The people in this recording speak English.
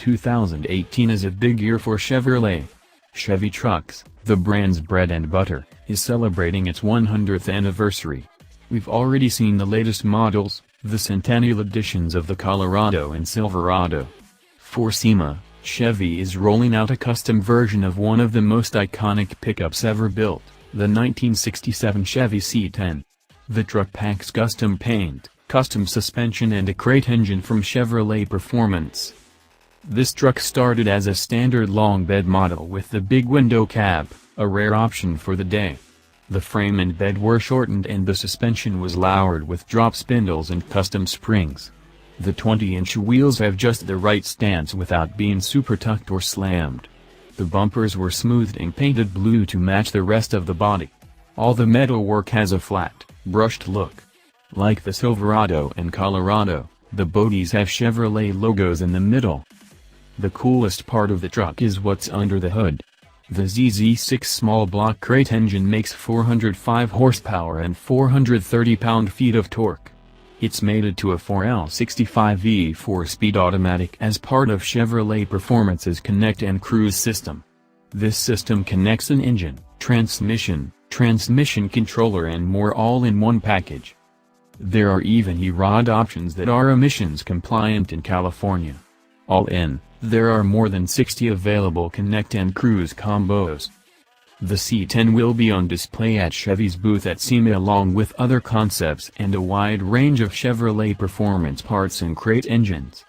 2018 is a big year for Chevrolet. Chevy Trucks, the brand's bread and butter, is celebrating its 100th anniversary. We've already seen the latest models, the Centennial Editions of the Colorado and Silverado. For SEMA, Chevy is rolling out a custom version of one of the most iconic pickups ever built, the 1967 Chevy C10. The truck packs custom paint, custom suspension and a crate engine from Chevrolet Performance. This truck started as a standard long bed model with the big window cab, a rare option for the day. The frame and bed were shortened and the suspension was lowered with drop spindles and custom springs. The 20-inch wheels have just the right stance without being super tucked or slammed. The bumpers were smoothed and painted blue to match the rest of the body. All the metalwork has a flat, brushed look. Like the Silverado and Colorado, the bodies have Chevrolet logos in the middle. The coolest part of the truck is what's under the hood. The ZZ6 small block crate engine makes 405 horsepower and 430 pound-feet of torque. It's mated to a 4L65V 4-speed automatic as part of Chevrolet Performance's Connect and Cruise system. This system connects an engine, transmission controller and more all in one package. There are even E-Rod options that are emissions compliant in California. All in, there are more than 60 available Connect and Cruise combos. The C10 will be on display at Chevy's booth at SEMA along with other concepts and a wide range of Chevrolet Performance parts and crate engines.